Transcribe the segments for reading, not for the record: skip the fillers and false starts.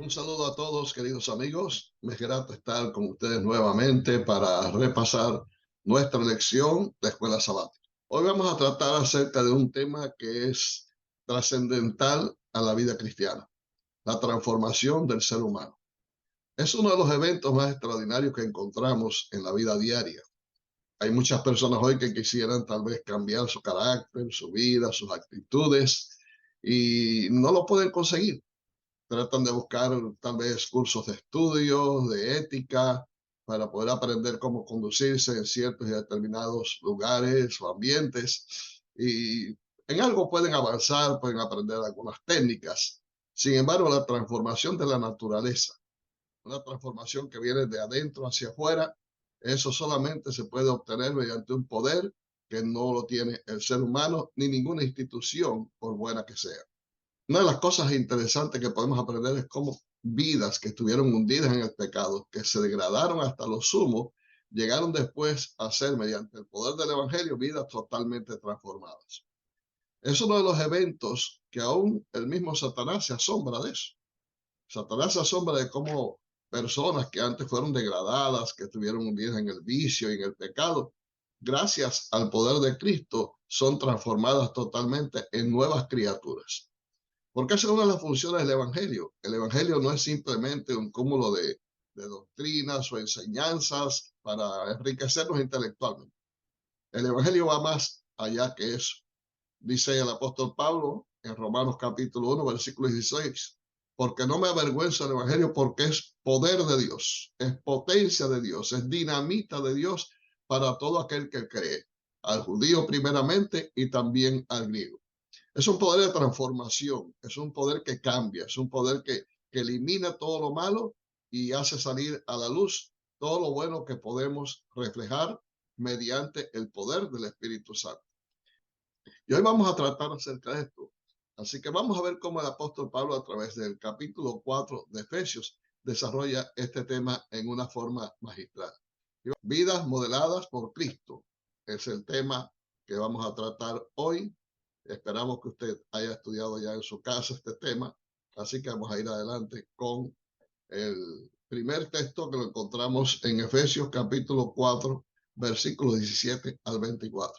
Un saludo a todos, queridos amigos. Me es grato estar con ustedes nuevamente para repasar nuestra lección de Escuela Sabática. Hoy vamos a tratar acerca de un tema que es trascendental a la vida cristiana, la transformación del ser humano. Es uno de los eventos más extraordinarios que encontramos en la vida diaria. Hay muchas personas hoy que quisieran tal vez cambiar su carácter, su vida, sus actitudes, y no lo pueden conseguir. Tratan de buscar tal vez cursos de estudios, de ética, para poder aprender cómo conducirse en ciertos y determinados lugares o ambientes. Y en algo pueden avanzar, pueden aprender algunas técnicas. Sin embargo, la transformación de la naturaleza, una transformación que viene de adentro hacia afuera, eso solamente se puede obtener mediante un poder que no lo tiene el ser humano ni ninguna institución, por buena que sea. Una de las cosas interesantes que podemos aprender es cómo vidas que estuvieron hundidas en el pecado, que se degradaron hasta lo sumo, llegaron después a ser, mediante el poder del Evangelio, vidas totalmente transformadas. Es uno de los eventos que aún el mismo Satanás se asombra de eso. Satanás se asombra de cómo personas que antes fueron degradadas, que estuvieron hundidas en el vicio y en el pecado, gracias al poder de Cristo, son transformadas totalmente en nuevas criaturas. Porque esa es una de las funciones del Evangelio. El Evangelio no es simplemente un cúmulo de doctrinas o enseñanzas para enriquecernos intelectualmente. El Evangelio va más allá que eso. Dice el apóstol Pablo en Romanos capítulo 1, versículo 16, porque no me avergüenza el Evangelio porque es poder de Dios, es potencia de Dios, es dinamita de Dios para todo aquel que cree, al judío primeramente y también al griego. Es un poder de transformación, es un poder que cambia, es un poder que elimina todo lo malo y hace salir a la luz todo lo bueno que podemos reflejar mediante el poder del Espíritu Santo. Y hoy vamos a tratar acerca de esto. Así que vamos a ver cómo el apóstol Pablo a través del capítulo 4 de Efesios desarrolla este tema en una forma magistral. Vidas modeladas por Cristo es el tema que vamos a tratar hoy. Esperamos que usted haya estudiado ya en su casa este tema, así que vamos a ir adelante con el primer texto que lo encontramos en Efesios capítulo 4, versículos 17 al 24.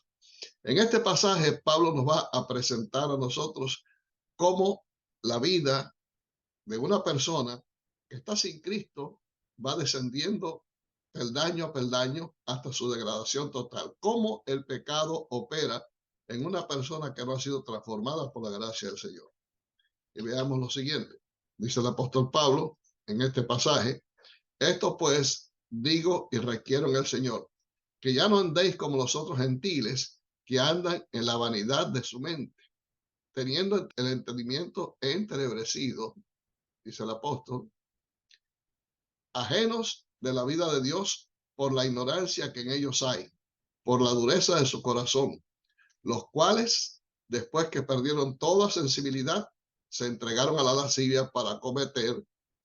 En este pasaje, Pablo nos va a presentar a nosotros cómo la vida de una persona que está sin Cristo va descendiendo peldaño a peldaño hasta su degradación total. Cómo el pecado opera en una persona que no ha sido transformada por la gracia del Señor. Y veamos lo siguiente. Dice el apóstol Pablo en este pasaje, esto pues digo y requiero en el Señor, que ya no andéis como los otros gentiles que andan en la vanidad de su mente, teniendo el entendimiento entenebrecido, dice el apóstol, ajenos de la vida de Dios por la ignorancia que en ellos hay, por la dureza de su corazón, los cuales, después que perdieron toda sensibilidad, se entregaron a la lascivia para cometer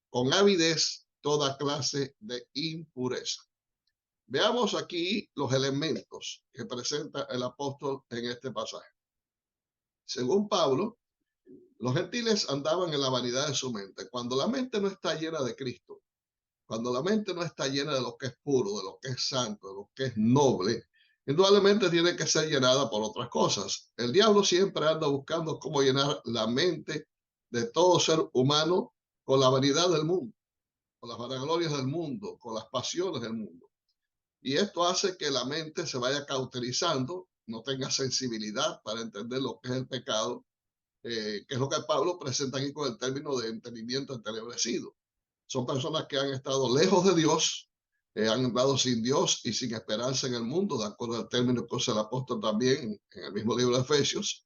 con avidez toda clase de impureza. Veamos aquí los elementos que presenta el apóstol en este pasaje. Según Pablo, los gentiles andaban en la vanidad de su mente. Cuando la mente no está llena de Cristo, cuando la mente no está llena de lo que es puro, de lo que es santo, de lo que es noble, indudablemente tiene que ser llenada por otras cosas. El diablo siempre anda buscando cómo llenar la mente de todo ser humano con la vanidad del mundo, con las vanaglorias del mundo, con las pasiones del mundo. Y esto hace que la mente se vaya cauterizando, no tenga sensibilidad para entender lo que es el pecado, que es lo que Pablo presenta aquí con el término de entendimiento entenebrecido. Son personas que han estado lejos de Dios, han andado sin Dios y sin esperanza en el mundo, de acuerdo al término que usa el apóstol también en el mismo libro de Efesios.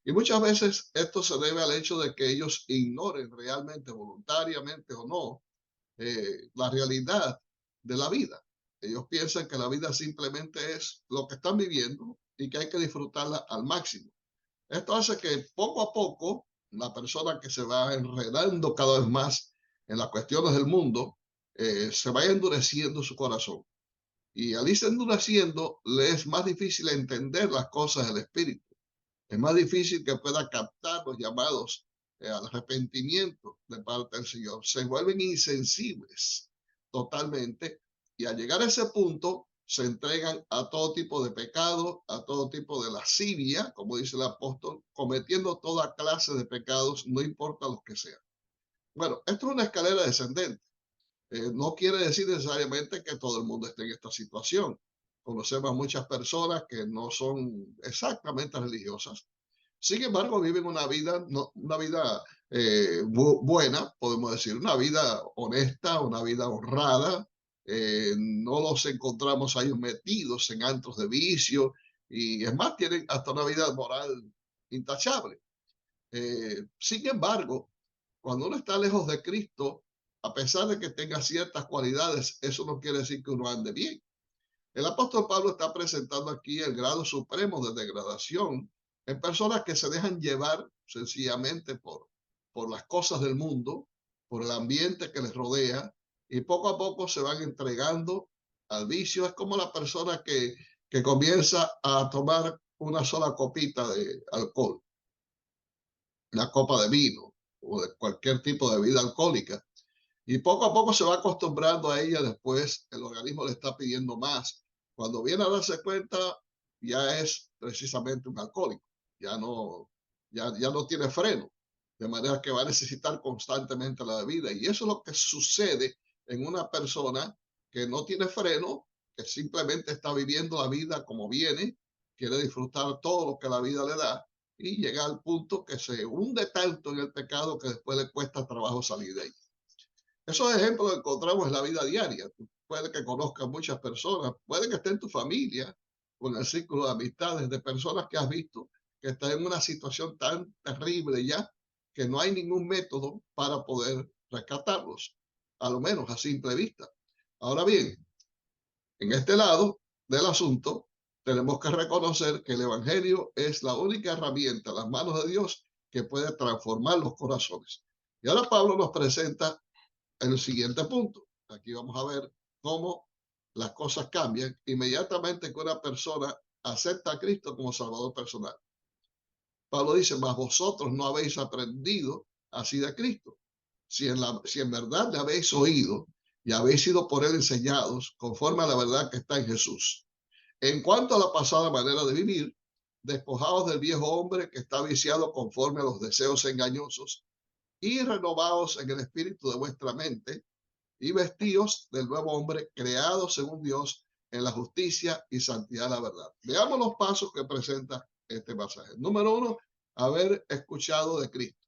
Y muchas veces esto se debe al hecho de que ellos ignoren realmente, voluntariamente o no, la realidad de la vida. Ellos piensan que la vida simplemente es lo que están viviendo y que hay que disfrutarla al máximo. Esto hace que poco a poco la persona que se va enredando cada vez más en las cuestiones del mundo, se vaya endureciendo su corazón. Y al irse endureciendo, le es más difícil entender las cosas del Espíritu. Es más difícil que pueda captar los llamados al arrepentimiento de parte del Señor, se vuelven insensibles totalmente y al llegar a ese punto se entregan a todo tipo de pecado, a todo tipo de lascivia, como dice el apóstol, cometiendo toda clase de pecados, no importa los que sean. Bueno, esto es una escalera descendente. No quiere decir necesariamente que todo el mundo esté en esta situación. Conocemos muchas personas que no son exactamente religiosas. Sin embargo, viven una vida, no, una vida buena, podemos decir, una vida honesta, una vida honrada. No los encontramos ahí metidos en antros de vicio y es más, tienen hasta una vida moral intachable. Sin embargo, cuando uno está lejos de Cristo, a pesar de que tenga ciertas cualidades, eso no quiere decir que uno ande bien. El apóstol Pablo está presentando aquí el grado supremo de degradación en personas que se dejan llevar sencillamente por las cosas del mundo, por el ambiente que les rodea, y poco a poco se van entregando al vicio. Es como la persona que comienza a tomar una sola copita de alcohol, una copa de vino o de cualquier tipo de bebida alcohólica. Y poco a poco se va acostumbrando a ella, después el organismo le está pidiendo más. Cuando viene a darse cuenta, ya es precisamente un alcohólico, ya no tiene freno, de manera que va a necesitar constantemente la bebida. Y eso es lo que sucede en una persona que no tiene freno, que simplemente está viviendo la vida como viene, quiere disfrutar todo lo que la vida le da y llega al punto que se hunde tanto en el pecado que después le cuesta trabajo salir de ahí. Esos ejemplos los encontramos en la vida diaria. Puede que conozcas muchas personas, puede que esté en tu familia o en el círculo de amistades de personas que has visto que están en una situación tan terrible ya que no hay ningún método para poder rescatarlos, a lo menos a simple vista. Ahora bien, en este lado del asunto, tenemos que reconocer que el Evangelio es la única herramienta en las manos de Dios que puede transformar los corazones. Y ahora Pablo nos presenta el siguiente punto. Aquí vamos a ver cómo las cosas cambian inmediatamente que una persona acepta a Cristo como Salvador personal. Pablo dice, mas vosotros no habéis aprendido así de Cristo. Si en verdad le habéis oído y habéis sido por él enseñados conforme a la verdad que está en Jesús. En cuanto a la pasada manera de vivir, despojados del viejo hombre que está viciado conforme a los deseos engañosos y renovados en el espíritu de vuestra mente y vestíos del nuevo hombre creado según Dios en la justicia y santidad de la verdad. Veamos los pasos que presenta este pasaje. Número uno, haber escuchado de Cristo.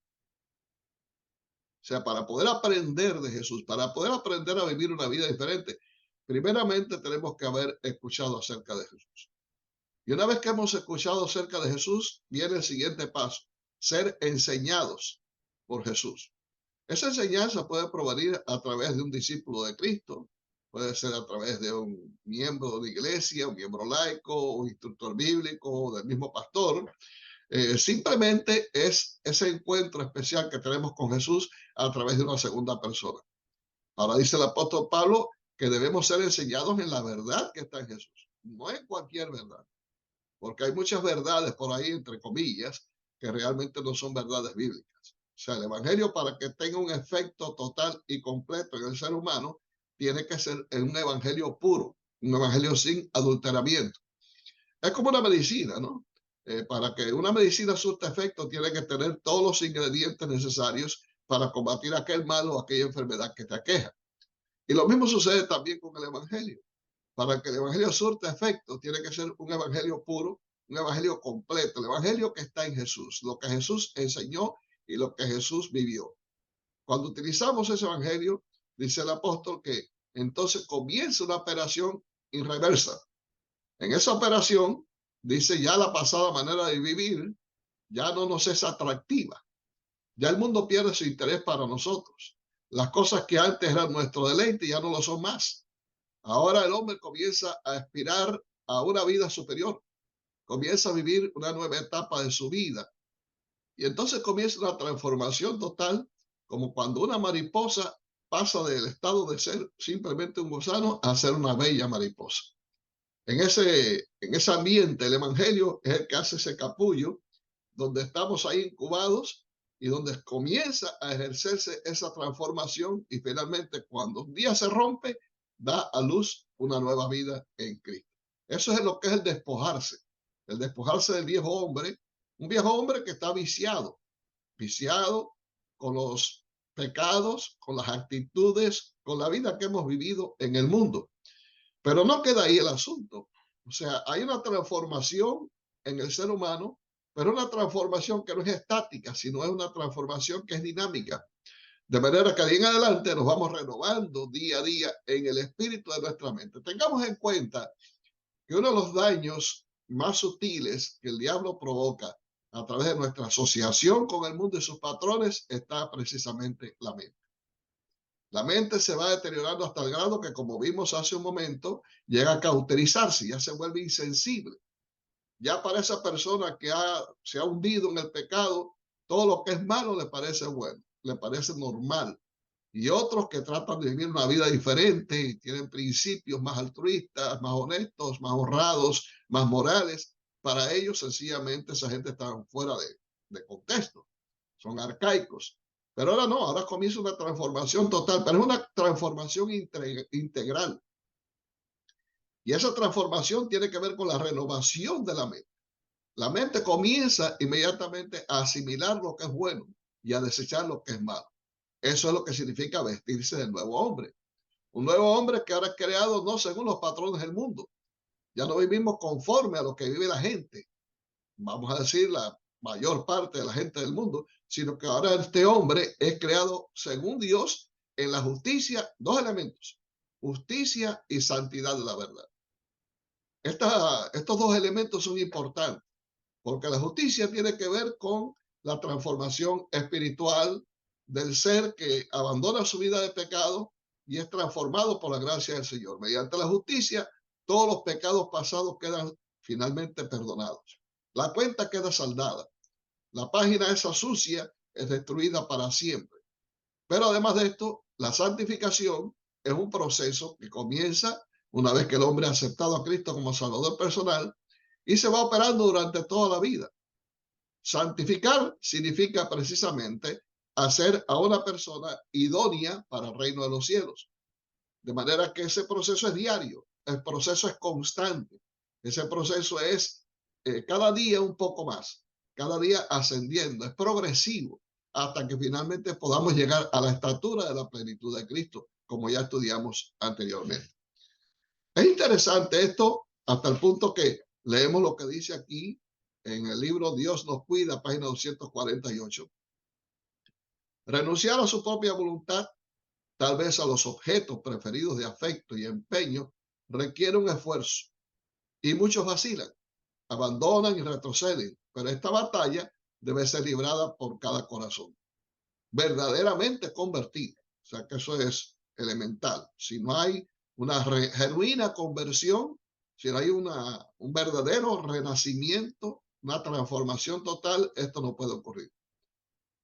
O sea, para poder aprender de Jesús, para poder aprender a vivir una vida diferente, primeramente tenemos que haber escuchado acerca de Jesús. Y una vez que hemos escuchado acerca de Jesús, viene el siguiente paso, ser enseñados por Jesús. Esa enseñanza puede provenir a través de un discípulo de Cristo, puede ser a través de un miembro de iglesia, un miembro laico, un instructor bíblico, del mismo pastor. Simplemente es ese encuentro especial que tenemos con Jesús a través de una segunda persona. Ahora dice el apóstol Pablo que debemos ser enseñados en la verdad que está en Jesús, no en cualquier verdad, porque hay muchas verdades por ahí, entre comillas, que realmente no son verdades bíblicas. O sea, el evangelio, para que tenga un efecto total y completo en el ser humano, tiene que ser un evangelio puro, un evangelio sin adulteramiento. Es como una medicina, ¿no? Para que una medicina surta efecto, tiene que tener todos los ingredientes necesarios para combatir aquel mal o aquella enfermedad que te aqueja. Y lo mismo sucede también con el evangelio. Para que el evangelio surta efecto, tiene que ser un evangelio puro, un evangelio completo, el evangelio que está en Jesús, lo que Jesús enseñó y lo que Jesús vivió. Cuando utilizamos ese evangelio, dice el apóstol que entonces comienza una operación irreversa. En esa operación, dice, ya la pasada manera de vivir ya no nos es atractiva. Ya el mundo pierde su interés para nosotros. Las cosas que antes eran nuestro deleite ya no lo son más. Ahora el hombre comienza a aspirar a una vida superior, comienza a vivir una nueva etapa de su vida. Y entonces comienza una transformación total, como cuando una mariposa pasa del estado de ser simplemente un gusano a ser una bella mariposa. En ese ambiente, el evangelio es el que hace ese capullo, donde estamos ahí incubados y donde comienza a ejercerse esa transformación y finalmente cuando un día se rompe, da a luz una nueva vida en Cristo. Eso es lo que es el despojarse del viejo hombre, un viejo hombre que está viciado con los pecados, con las actitudes, con la vida que hemos vivido en el mundo. Pero no queda ahí el asunto. O sea, hay una transformación en el ser humano, pero una transformación que no es estática, sino es una transformación que es dinámica. De manera que de ahí en adelante nos vamos renovando día a día en el espíritu de nuestra mente. Tengamos en cuenta que uno de los daños más sutiles que el diablo provoca a través de nuestra asociación con el mundo y sus patrones está precisamente la mente. La mente se va deteriorando hasta el grado que, como vimos hace un momento, llega a cauterizarse, ya se vuelve insensible. Ya para esa persona que se ha hundido en el pecado, todo lo que es malo le parece bueno, le parece normal. Y otros que tratan de vivir una vida diferente y tienen principios más altruistas, más honestos, más honrados, más morales, para ellos sencillamente esa gente está fuera de contexto, son arcaicos. Pero ahora no, ahora comienza una transformación total, pero es una transformación integral. Y esa transformación tiene que ver con la renovación de la mente. La mente comienza inmediatamente a asimilar lo que es bueno y a desechar lo que es malo. Eso es lo que significa vestirse del nuevo hombre. Un nuevo hombre que ahora es creado no según los patrones del mundo. Ya no vivimos conforme a lo que vive la gente, vamos a decir la mayor parte de la gente del mundo, sino que ahora este hombre es creado según Dios en la justicia, dos elementos, justicia y santidad de la verdad. Estos dos elementos son importantes porque la justicia tiene que ver con la transformación espiritual del ser que abandona su vida de pecado y es transformado por la gracia del Señor. Mediante la justicia, todos los pecados pasados quedan finalmente perdonados. La cuenta queda saldada. La página esa sucia es destruida para siempre. Pero además de esto, la santificación es un proceso que comienza una vez que el hombre ha aceptado a Cristo como Salvador personal y se va operando durante toda la vida. Santificar significa precisamente hacer a una persona idónea para el reino de los cielos. De manera que ese proceso es diario, el proceso es constante, ese proceso es cada día un poco más, cada día ascendiendo, es progresivo, hasta que finalmente podamos llegar a la estatura de la plenitud de Cristo, como ya estudiamos anteriormente. Es interesante esto hasta el punto que leemos lo que dice aquí en el libro Dios nos cuida, página 248. Renunciar a su propia voluntad, tal vez a los objetos preferidos de afecto y empeño, requiere un esfuerzo y muchos vacilan, abandonan y retroceden, pero esta batalla debe ser librada por cada corazón, verdaderamente convertido. O sea que eso es elemental. Si no hay una genuina conversión, si no hay un verdadero renacimiento, una transformación total, esto no puede ocurrir.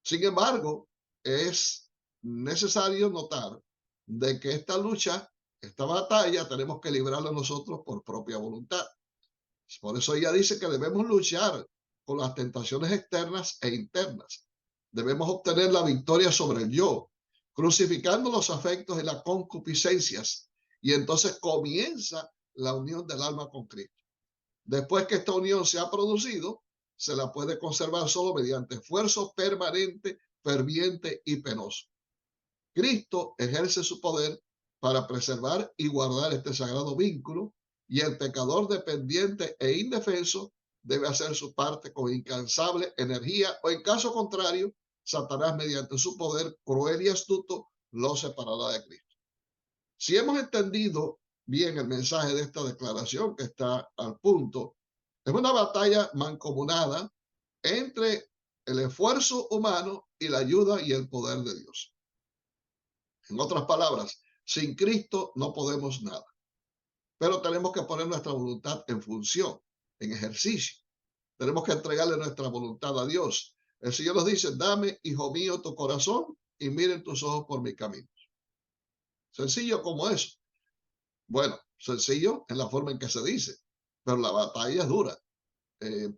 Sin embargo, es necesario notar de que esta lucha, esta batalla, tenemos que librarla nosotros por propia voluntad. Por eso ella dice que debemos luchar con las tentaciones externas e internas. Debemos obtener la victoria sobre el yo, crucificando los afectos y las concupiscencias. Y entonces comienza la unión del alma con Cristo. Después que esta unión se ha producido, se la puede conservar solo mediante esfuerzo permanente, ferviente y penoso. Cristo ejerce su poder para preservar y guardar este sagrado vínculo y el pecador dependiente e indefenso debe hacer su parte con incansable energía o en caso contrario, Satanás mediante su poder cruel y astuto lo separará de Cristo. Si hemos entendido bien el mensaje de esta declaración que está al punto, es una batalla mancomunada entre el esfuerzo humano y la ayuda y el poder de Dios. En otras palabras, sin Cristo no podemos nada, pero tenemos que poner nuestra voluntad en función, en ejercicio. Tenemos que entregarle nuestra voluntad a Dios. El Señor nos dice, dame, hijo mío, tu corazón y miren tus ojos por mi camino. Sencillo como eso. Bueno, sencillo en la forma en que se dice, pero la batalla es dura.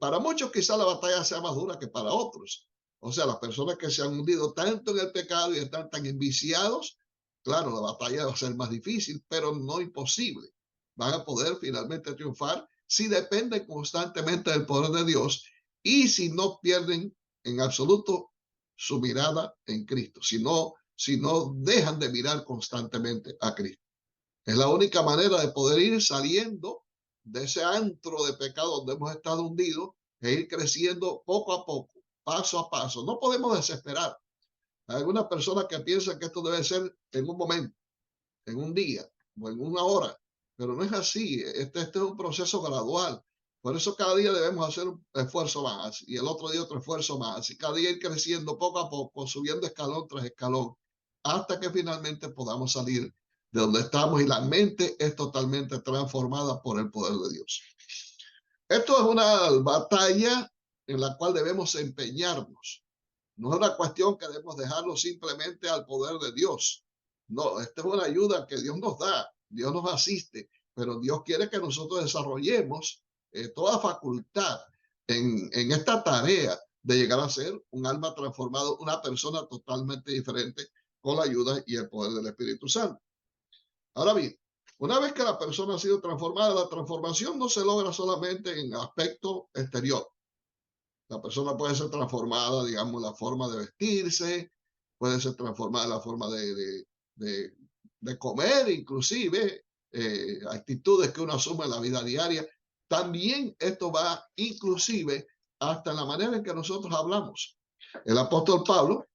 Para muchos quizá la batalla sea más dura que para otros, O sea, las personas que se han hundido tanto en el pecado y están tan enviciados, claro, la batalla va a ser más difícil, pero no imposible. Van a poder finalmente triunfar si dependen constantemente del poder de Dios y si no pierden en absoluto su mirada en Cristo, si no dejan de mirar constantemente a Cristo. Es la única manera de poder ir saliendo de ese antro de pecado donde hemos estado hundidos e ir creciendo poco a poco, paso a paso. No podemos desesperar. Hay algunas personas que piensan que esto debe ser en un momento, en un día o en una hora, pero no es así. Este es un proceso gradual. Por eso cada día debemos hacer un esfuerzo más y el otro día otro esfuerzo más y cada día ir creciendo poco a poco, subiendo escalón tras escalón, hasta que finalmente podamos salir de donde estamos y la mente es totalmente transformada por el poder de Dios. Esto es una batalla en la cual debemos empeñarnos. No es una cuestión que debemos dejarlo simplemente al poder de Dios. No, esta es una ayuda que Dios nos da, Dios nos asiste, pero Dios quiere que nosotros desarrollemos toda facultad en esta tarea de llegar a ser un alma transformada, una persona totalmente diferente con la ayuda y el poder del Espíritu Santo. Ahora bien, una vez que la persona ha sido transformada, la transformación no se logra solamente en aspecto exterior. La persona puede ser transformada, digamos, en la forma de vestirse, puede ser transformada en la forma de, de comer, inclusive actitudes que uno asume en la vida diaria. También esto va inclusive hasta en la manera en que nosotros hablamos. El apóstol Pablo,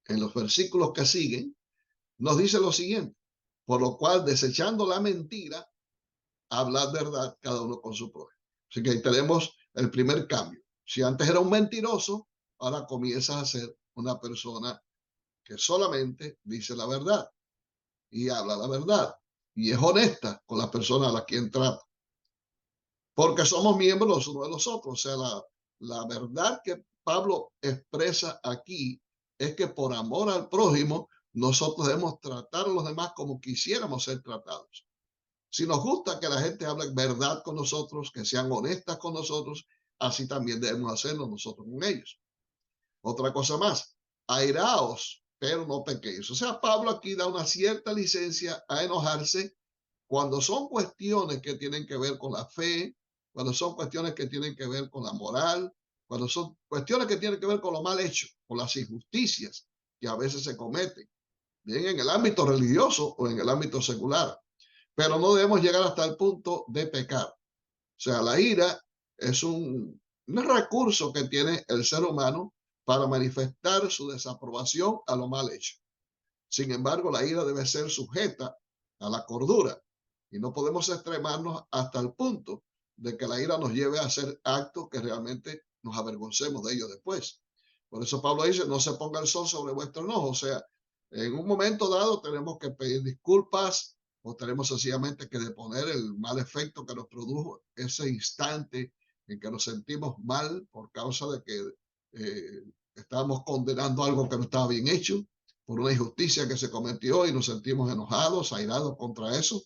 en los versículos que siguen, nos dice lo siguiente, por lo cual, desechando la mentira, hablar verdad cada uno con su prójimo. Así que ahí tenemos el primer cambio. Si antes era un mentiroso, ahora comienzas a ser una persona que solamente dice la verdad y habla la verdad y es honesta con las personas a las que trata. Porque somos miembros los unos de los otros. O sea, la verdad que Pablo expresa aquí es que por amor al prójimo, nosotros debemos tratar a los demás como quisiéramos ser tratados. Si nos gusta que la gente hable verdad con nosotros, que sean honestas con nosotros, así también debemos hacerlo nosotros con ellos. Otra cosa más, airaos, pero no pequeños. O sea, Pablo aquí da una cierta licencia a enojarse cuando son cuestiones que tienen que ver con la fe, cuando son cuestiones que tienen que ver con la moral, cuando son cuestiones que tienen que ver con lo mal hecho, con las injusticias que a veces se cometen, bien en el ámbito religioso o en el ámbito secular. Pero no debemos llegar hasta el punto de pecar. O sea, la ira es un recurso que tiene el ser humano para manifestar su desaprobación a lo mal hecho. Sin embargo, la ira debe ser sujeta a la cordura y no podemos extremarnos hasta el punto de que la ira nos lleve a hacer actos que realmente nos avergoncemos de ellos después. Por eso Pablo dice, no se ponga el sol sobre vuestro enojo. O sea, en un momento dado tenemos que pedir disculpas o tenemos sencillamente que deponer el mal efecto que nos produjo ese instante en que nos sentimos mal por causa de que estábamos condenando algo que no estaba bien hecho por una injusticia que se cometió y nos sentimos enojados, airados contra eso,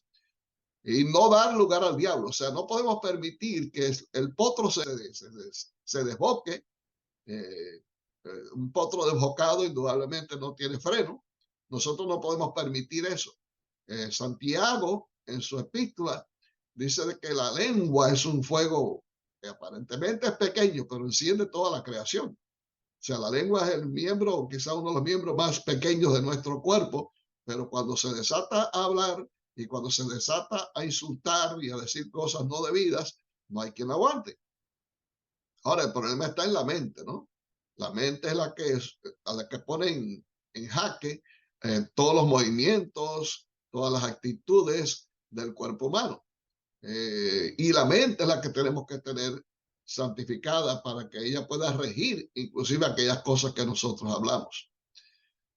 y no dar lugar al diablo. O sea, no podemos permitir que el potro se desboque. Eh, un potro desbocado indudablemente no tiene freno. Nosotros no podemos permitir eso. Santiago, en su epístola, dice de que la lengua es un fuego que aparentemente es pequeño, pero enciende toda la creación. O sea, la lengua es el miembro, quizá uno de los miembros más pequeños de nuestro cuerpo, pero cuando se desata a hablar y cuando se desata a insultar y a decir cosas no debidas, no hay quien aguante. Ahora, el problema está en la mente, ¿no? La mente es a la que pone en jaque todos los movimientos, todas las actitudes del cuerpo humano. Y la mente es la que tenemos que tener santificada para que ella pueda regir inclusive aquellas cosas que nosotros hablamos.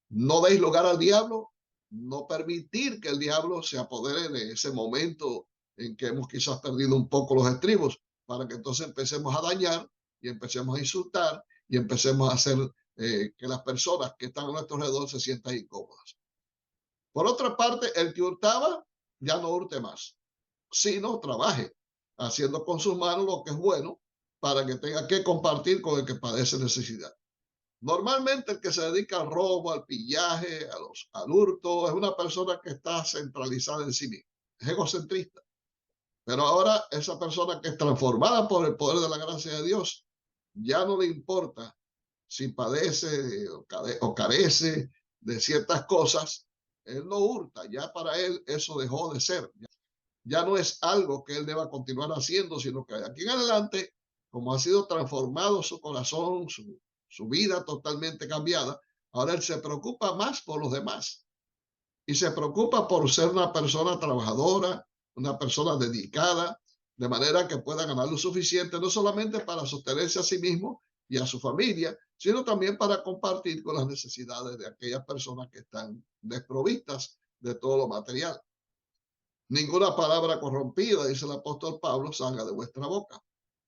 No deis lugar al diablo, no permitir que el diablo se apodere de ese momento en que hemos quizás perdido un poco los estribos, para que entonces empecemos a dañar y empecemos a insultar y empecemos a hacer que las personas que están a nuestro alrededor se sientan incómodas. Por otra parte, el que hurtaba ya no hurte más, sino trabaje, haciendo con sus manos lo que es bueno, para que tenga que compartir con el que padece necesidad. Normalmente el que se dedica al robo, al pillaje, al hurto, es una persona que está centralizada en sí misma, es egocentrista. Pero ahora esa persona que es transformada por el poder de la gracia de Dios, ya no le importa si padece o carece de ciertas cosas, él no hurta, ya para él eso dejó de ser. Ya no es algo que él deba continuar haciendo, sino que de aquí en adelante, como ha sido transformado su corazón, su vida totalmente cambiada, ahora él se preocupa más por los demás y se preocupa por ser una persona trabajadora, una persona dedicada, de manera que pueda ganar lo suficiente, no solamente para sostenerse a sí mismo y a su familia, sino también para compartir con las necesidades de aquellas personas que están desprovistas de todo lo material. Ninguna palabra corrompida, dice el apóstol Pablo, salga de vuestra boca,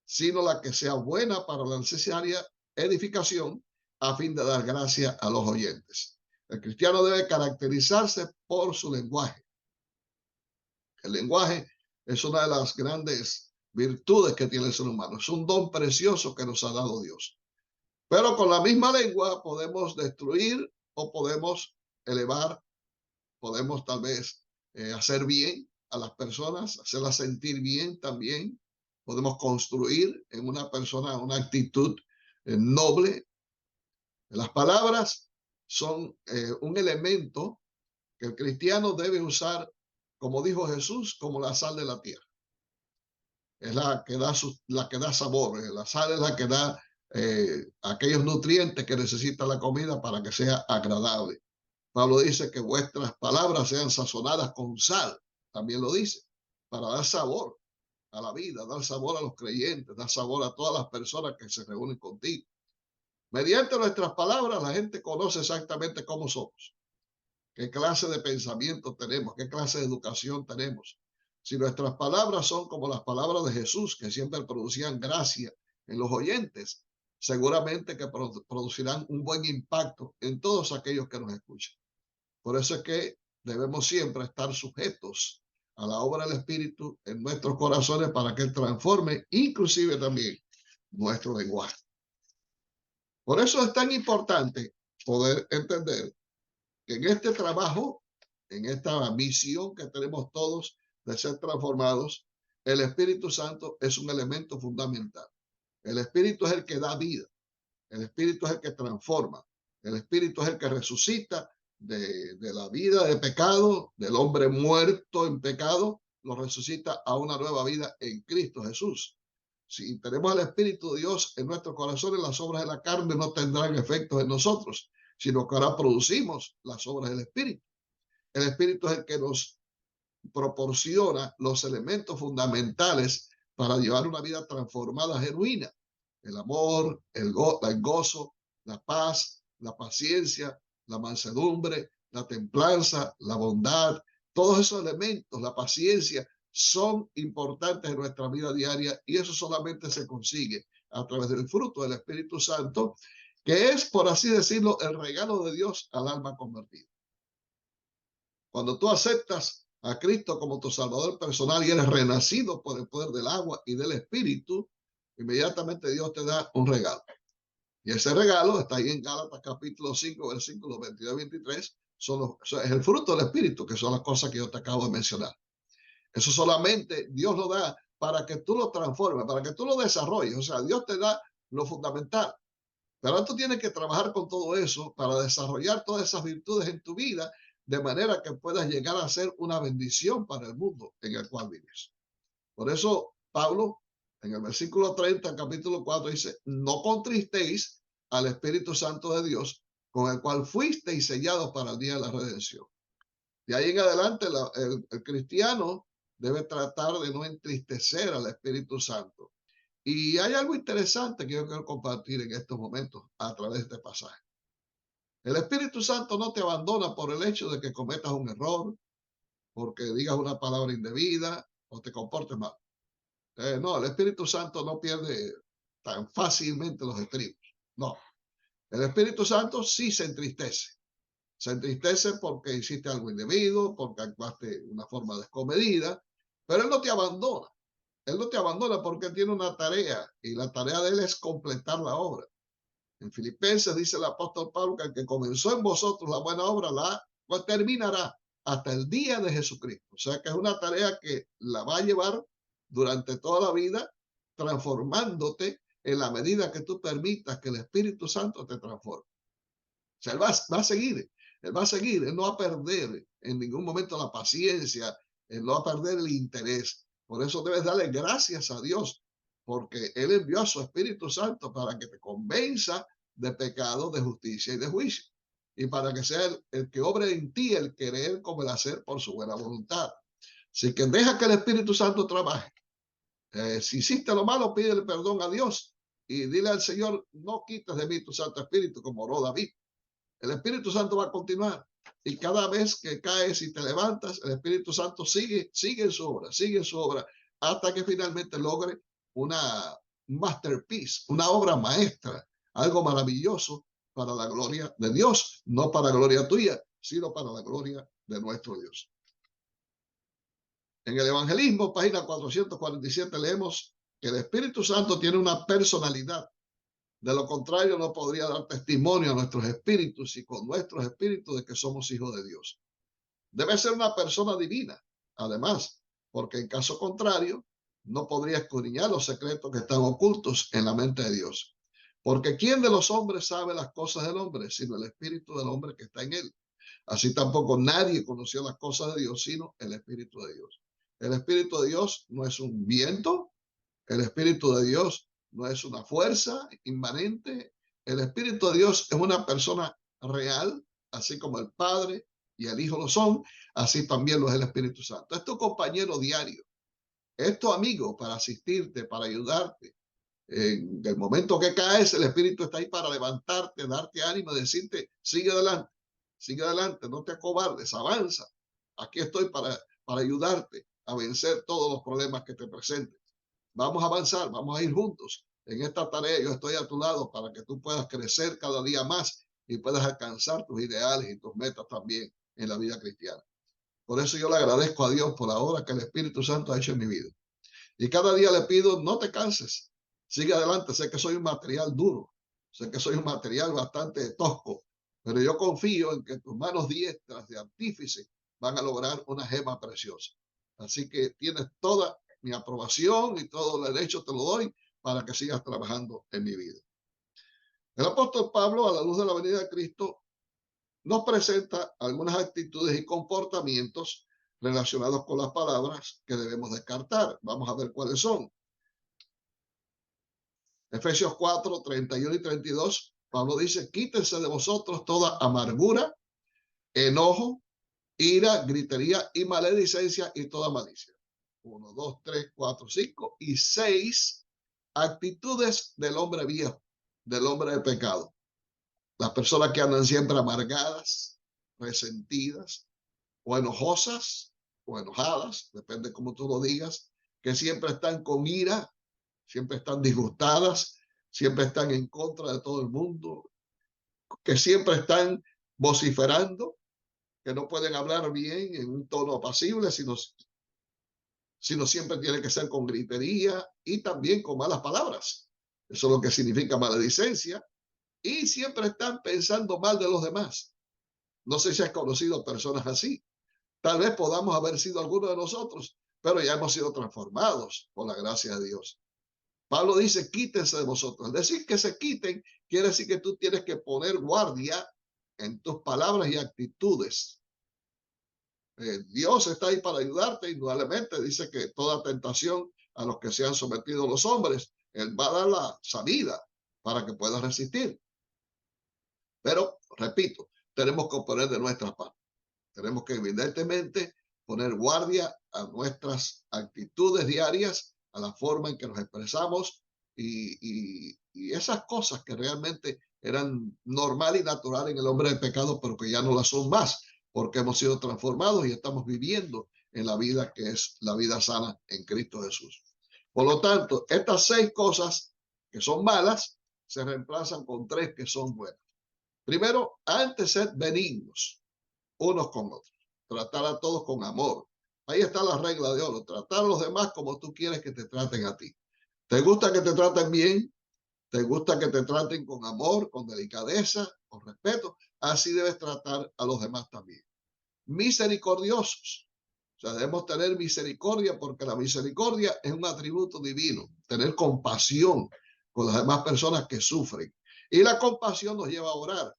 sino la que sea buena para la necesaria edificación a fin de dar gracia a los oyentes. El cristiano debe caracterizarse por su lenguaje. El lenguaje es una de las grandes virtudes que tiene el ser humano. Es un don precioso que nos ha dado Dios. Pero con la misma lengua podemos destruir o podemos elevar, podemos tal vez hacer bien a las personas, hacerlas sentir bien también. Podemos construir en una persona una actitud noble. Las palabras son un elemento que el cristiano debe usar, como dijo Jesús, como la sal de la tierra. Es la que da sabor. La sal es la que da aquellos nutrientes que necesita la comida para que sea agradable. Pablo dice que vuestras palabras sean sazonadas con sal, también lo dice, para dar sabor a la vida, dar sabor a los creyentes, dar sabor a todas las personas que se reúnen contigo. Mediante nuestras palabras la gente conoce exactamente cómo somos, qué clase de pensamiento tenemos, qué clase de educación tenemos. Si nuestras palabras son como las palabras de Jesús, que siempre producían gracia en los oyentes, seguramente que producirán un buen impacto en todos aquellos que nos escuchan. Por eso es que debemos siempre estar sujetos a la obra del Espíritu en nuestros corazones para que Él transforme inclusive también nuestro lenguaje. Por eso es tan importante poder entender que en este trabajo, en esta misión que tenemos todos de ser transformados, el Espíritu Santo es un elemento fundamental. El Espíritu es el que da vida, el Espíritu es el que transforma, el Espíritu es el que resucita de la vida de pecado, del hombre muerto en pecado, lo resucita a una nueva vida en Cristo Jesús. Si tenemos el Espíritu de Dios en nuestros corazones, las obras de la carne no tendrán efectos en nosotros, sino que ahora producimos las obras del Espíritu. El Espíritu es el que nos proporciona los elementos fundamentales para llevar una vida transformada, genuina. El amor, el gozo, la paz, la paciencia, la mansedumbre, la templanza, la bondad, todos esos elementos, la paciencia, son importantes en nuestra vida diaria y eso solamente se consigue a través del fruto del Espíritu Santo, que es, por así decirlo, el regalo de Dios al alma convertida. Cuando tú aceptas a Cristo como tu Salvador personal y eres renacido por el poder del agua y del Espíritu, inmediatamente Dios te da un regalo. Y ese regalo está ahí en Gálatas capítulo 5, versículos 22 y 23. Es el fruto del Espíritu, que son las cosas que yo te acabo de mencionar. Eso solamente Dios lo da para que tú lo transformes, para que tú lo desarrolles. O sea, Dios te da lo fundamental. Pero tú tienes que trabajar con todo eso para desarrollar todas esas virtudes en tu vida, de manera que puedas llegar a ser una bendición para el mundo en el cual vives. Por eso Pablo, en el versículo 30, capítulo 4, dice, no contristéis al Espíritu Santo de Dios, con el cual fuisteis sellados para el día de la redención. De ahí en adelante, el cristiano debe tratar de no entristecer al Espíritu Santo. Y hay algo interesante que yo quiero compartir en estos momentos a través de este pasaje. El Espíritu Santo no te abandona por el hecho de que cometas un error, porque digas una palabra indebida o te comportes mal. No, el Espíritu Santo no pierde tan fácilmente los estribos. No, el Espíritu Santo sí se entristece. Se entristece porque hiciste algo indebido, porque actuaste de una forma descomedida, pero Él no te abandona. Él no te abandona porque tiene una tarea y la tarea de él es completar la obra. En Filipenses dice el apóstol Pablo que el que comenzó en vosotros la buena obra la terminará hasta el día de Jesucristo. O sea que es una tarea que la va a llevar durante toda la vida, transformándote en la medida que tú permitas que el Espíritu Santo te transforme. O sea, va a seguir, él no va a perder en ningún momento la paciencia, él no va a perder el interés. Por eso debes darle gracias a Dios, porque Él envió a su Espíritu Santo para que te convenza de pecado, de justicia y de juicio. Y para que sea el que obre en ti el querer como el hacer por su buena voluntad. Así que deja que el Espíritu Santo trabaje. Si hiciste lo malo, pídele perdón a Dios y dile al Señor, no quites de mí tu Santo Espíritu, como oró David. El Espíritu Santo va a continuar. Y cada vez que caes y te levantas, el Espíritu Santo sigue en su obra, hasta que finalmente logre una masterpiece, una obra maestra, algo maravilloso para la gloria de Dios, no para la gloria tuya, sino para la gloria de nuestro Dios. En el Evangelismo, página 447, leemos que el Espíritu Santo tiene una personalidad. De lo contrario, no podría dar testimonio a nuestros espíritus y con nuestros espíritus de que somos hijos de Dios. Debe ser una persona divina, además, porque en caso contrario, no podría escudriñar los secretos que están ocultos en la mente de Dios. Porque ¿quién de los hombres sabe las cosas del hombre, sino el espíritu del hombre que está en él? Así tampoco nadie conoció las cosas de Dios, sino el espíritu de Dios. El espíritu de Dios no es un viento, el Espíritu de Dios no es una fuerza inmanente. El Espíritu de Dios es una persona real, así como el Padre y el Hijo lo son, así también lo es el Espíritu Santo. Es tu compañero diario, es tu amigo para asistirte, para ayudarte. En el momento que caes, el Espíritu está ahí para levantarte, darte ánimo, decirte, sigue adelante, no te acobardes, avanza. Aquí estoy para ayudarte a vencer todos los problemas que te presenten. Vamos a avanzar, vamos a ir juntos en esta tarea. Yo estoy a tu lado para que tú puedas crecer cada día más y puedas alcanzar tus ideales y tus metas también en la vida cristiana. Por eso yo le agradezco a Dios por la obra que el Espíritu Santo ha hecho en mi vida. Y cada día le pido, no te canses, sigue adelante. Sé que soy un material duro, sé que soy un material bastante tosco, pero yo confío en que tus manos diestras de artífice van a lograr una gema preciosa. Así que tienes toda mi aprobación y todo el derecho te lo doy para que sigas trabajando en mi vida. El apóstol Pablo, a la luz de la venida de Cristo, nos presenta algunas actitudes y comportamientos relacionados con las palabras que debemos descartar. Vamos a ver cuáles son. Efesios 4, 31 y 32, Pablo dice, quítense de vosotros toda amargura, enojo, ira, gritería y maledicencia y toda malicia. 1, 2, 3, 4, 5 y 6 actitudes del hombre viejo, del hombre de pecado. Las personas que andan siempre amargadas, resentidas o enojosas o enojadas, depende cómo tú lo digas, que siempre están con ira, siempre están disgustadas, siempre están en contra de todo el mundo, que siempre están vociferando, que no pueden hablar bien en un tono apacible, sino siempre tiene que ser con gritería y también con malas palabras. Eso es lo que significa maledicencia. Y siempre están pensando mal de los demás. No sé si has conocido personas así. Tal vez podamos haber sido algunos de nosotros, pero ya hemos sido transformados por la gracia de Dios. Pablo dice, quítense de vosotros. Es decir, que se quiten quiere decir que tú tienes que poner guardia en tus palabras y actitudes. Dios está ahí para ayudarte, indudablemente. Dice que toda tentación a los que se han sometido los hombres, Él va a dar la salida para que puedas resistir. Pero, repito, tenemos que poner de nuestra parte. Tenemos que evidentemente poner guardia a nuestras actitudes diarias, a la forma en que nos expresamos y esas cosas que realmente eran normal y natural en el hombre de pecado, pero que ya no las son más, porque hemos sido transformados y estamos viviendo en la vida que es la vida sana en Cristo Jesús. Por lo tanto, estas 6 cosas que son malas se reemplazan con 3 que son buenas. Primero, antes sed benignos unos con otros, tratar a todos con amor, Ahí está la regla de oro. Tratar a los demás como tú quieres que te traten a ti. ¿Te gusta que te traten bien? ¿Te gusta que te traten con amor, con delicadeza, con respeto? Así debes tratar a los demás también. Misericordiosos. O sea, debemos tener misericordia porque la misericordia es un atributo divino. Tener compasión con las demás personas que sufren. Y la compasión nos lleva a orar.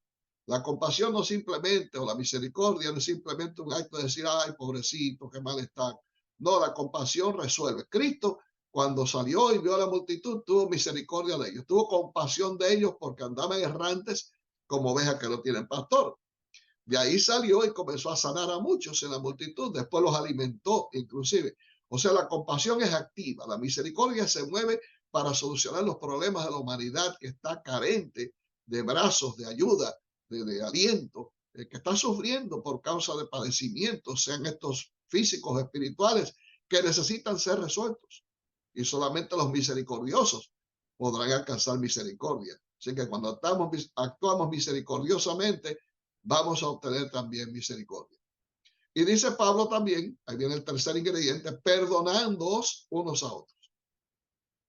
La compasión no simplemente, o la misericordia no es simplemente un acto de decir, ay, pobrecito, qué mal está. No, la compasión resuelve. Cristo, cuando salió y vio a la multitud, tuvo misericordia de ellos, tuvo compasión de ellos porque andaban errantes como ovejas que no tienen pastor. De ahí salió y comenzó a sanar a muchos en la multitud, después los alimentó inclusive. O sea, la compasión es activa, la misericordia se mueve para solucionar los problemas de la humanidad que está carente de brazos, de ayuda, de aliento, que está sufriendo por causa de padecimientos, sean estos físicos o espirituales, que necesitan ser resueltos. Y solamente los misericordiosos podrán alcanzar misericordia. Así que cuando actuamos misericordiosamente, vamos a obtener también misericordia. Y dice Pablo también, ahí viene el tercer ingrediente, perdonándoos unos a otros,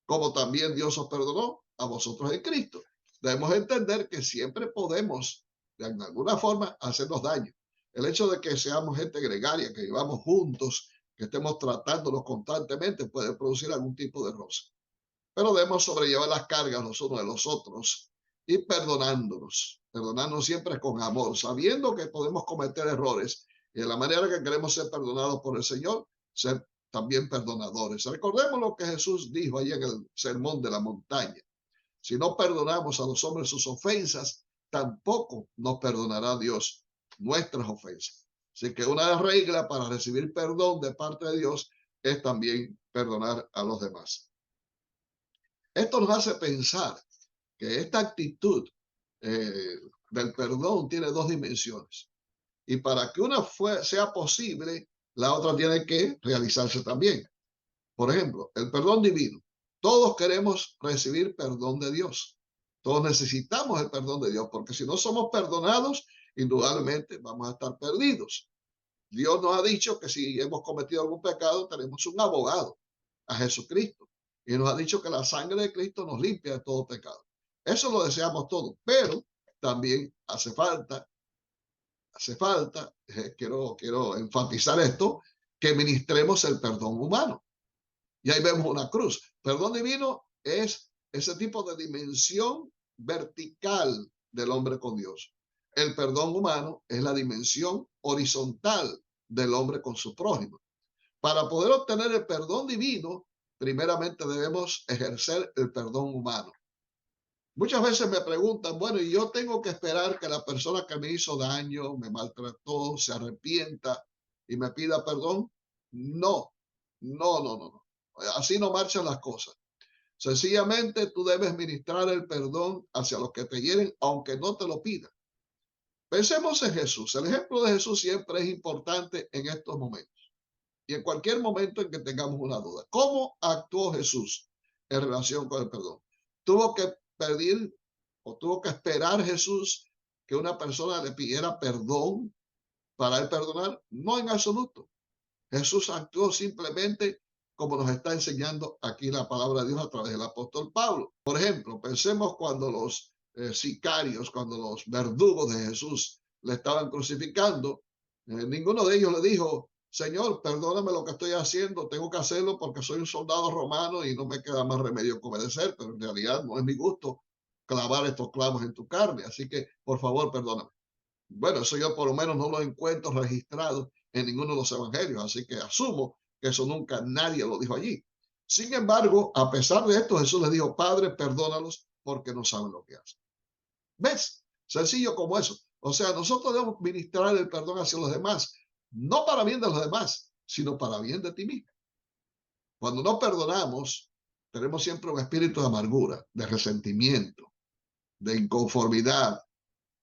como también Dios os perdonó a vosotros en Cristo. Debemos entender que siempre podemos, de alguna forma, hacernos daño. El hecho de que seamos gente gregaria, que vivamos juntos, que estemos tratándonos constantemente, puede producir algún tipo de roce. Pero debemos sobrellevar las cargas los unos de los otros y perdonándonos siempre con amor, sabiendo que podemos cometer errores y de la manera que queremos ser perdonados por el Señor, ser también perdonadores. Recordemos lo que Jesús dijo allí en el Sermón de la Montaña. Si no perdonamos a los hombres sus ofensas, tampoco nos perdonará Dios nuestras ofensas. Así que una regla para recibir perdón de parte de Dios es también perdonar a los demás. Esto nos hace pensar que esta actitud del perdón tiene dos dimensiones. Y para que una sea posible, la otra tiene que realizarse también. Por ejemplo, el perdón divino. Todos queremos recibir perdón de Dios. Todos necesitamos el perdón de Dios, porque si no somos perdonados, indudablemente vamos a estar perdidos. Dios nos ha dicho que si hemos cometido algún pecado, tenemos un abogado, a Jesucristo. Y nos ha dicho que la sangre de Cristo nos limpia de todo pecado. Eso lo deseamos todos, pero también quiero enfatizar esto, que ministremos el perdón humano. Y ahí vemos una cruz. Perdón divino es ese tipo de dimensión vertical del hombre con Dios. El perdón humano es la dimensión horizontal del hombre con su prójimo. Para poder obtener el perdón divino, primeramente debemos ejercer el perdón humano. Muchas veces me preguntan, bueno, ¿y yo tengo que esperar que la persona que me hizo daño, me maltrató, se arrepienta y me pida perdón? No, no. Así no marchan las cosas. Sencillamente tú debes ministrar el perdón hacia los que te hieren, aunque no te lo pidan. Pensemos en Jesús. El ejemplo de Jesús siempre es importante en estos momentos y en cualquier momento en que tengamos una duda. ¿Cómo actuó Jesús en relación con el perdón? ¿Tuvo que pedir o tuvo que esperar Jesús que una persona le pidiera perdón para él perdonar? No, en absoluto. Jesús actuó simplemente como nos está enseñando aquí la palabra de Dios a través del apóstol Pablo. Por ejemplo, pensemos cuando los sicarios, cuando los verdugos de Jesús le estaban crucificando, ninguno de ellos le dijo, Señor, perdóname lo que estoy haciendo, tengo que hacerlo porque soy un soldado romano y no me queda más remedio que obedecer, pero en realidad no es mi gusto clavar estos clavos en tu carne, así que por favor, perdóname. Bueno, eso yo por lo menos no lo encuentro registrado en ninguno de los evangelios, así que asumo que eso nunca nadie lo dijo allí. Sin embargo, a pesar de esto, Jesús les dijo, Padre, perdónalos porque no saben lo que hacen. ¿Ves? Sencillo como eso. O sea, nosotros debemos ministrar el perdón hacia los demás, no para bien de los demás, sino para bien de ti mismo. Cuando no perdonamos, tenemos siempre un espíritu de amargura, de resentimiento, de inconformidad,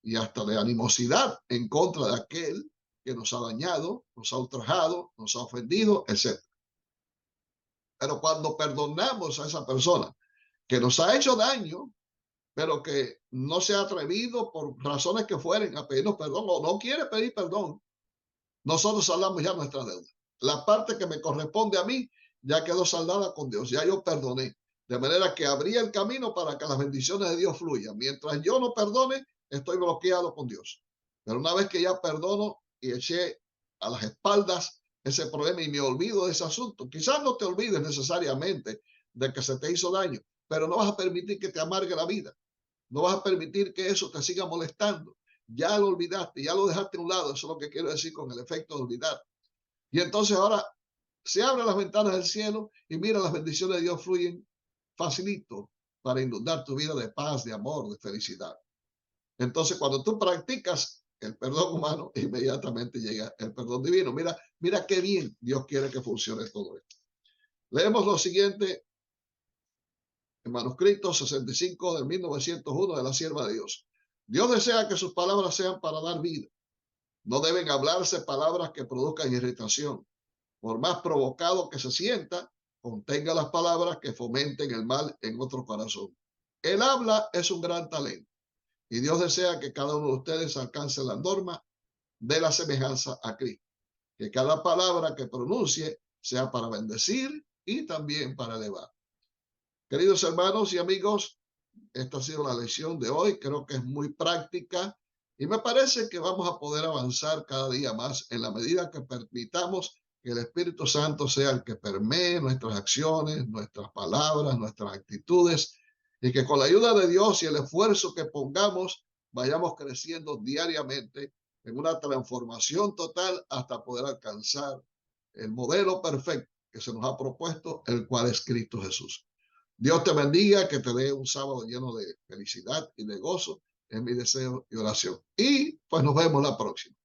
y hasta de animosidad en contra de aquel que nos ha dañado, nos ha ultrajado, nos ha ofendido, etc. Pero cuando perdonamos a esa persona que nos ha hecho daño, pero que no se ha atrevido por razones que fueren a pedirnos perdón o no quiere pedir perdón, nosotros hablamos ya nuestra deuda. La parte que me corresponde a mí ya quedó saldada con Dios, ya yo perdoné. De manera que abría el camino para que las bendiciones de Dios fluyan. Mientras yo no perdone, estoy bloqueado con Dios. Pero una vez que ya perdono y eché a las espaldas ese problema y me olvido de ese asunto, quizás no te olvides necesariamente de que se te hizo daño, pero no vas a permitir que te amargue la vida. No vas a permitir que eso te siga molestando. Ya lo olvidaste, ya lo dejaste a un lado. Eso es lo que quiero decir con el efecto de olvidar. Y entonces ahora se abren las ventanas del cielo y mira, las bendiciones de Dios fluyen facilito para inundar tu vida de paz, de amor, de felicidad. Entonces, cuando tú practicas el perdón humano, inmediatamente llega el perdón divino. Mira, mira qué bien Dios quiere que funcione todo esto. Leemos lo siguiente en manuscrito 65 del 1901 de la Sierva de Dios. Dios desea que sus palabras sean para dar vida. No deben hablarse palabras que produzcan irritación. Por más provocado que se sienta, contenga las palabras que fomenten el mal en otro corazón. El habla es un gran talento y Dios desea que cada uno de ustedes alcance la norma de la semejanza a Cristo. Que cada palabra que pronuncie sea para bendecir y también para elevar. Queridos hermanos y amigos, esta ha sido la lección de hoy. Creo que es muy práctica y me parece que vamos a poder avanzar cada día más en la medida que permitamos que el Espíritu Santo sea el que permee nuestras acciones, nuestras palabras, nuestras actitudes y que con la ayuda de Dios y el esfuerzo que pongamos vayamos creciendo diariamente en una transformación total hasta poder alcanzar el modelo perfecto que se nos ha propuesto, el cual es Cristo Jesús. Dios te bendiga, que te dé un sábado lleno de felicidad y de gozo, es mi deseo y oración. Y pues nos vemos la próxima.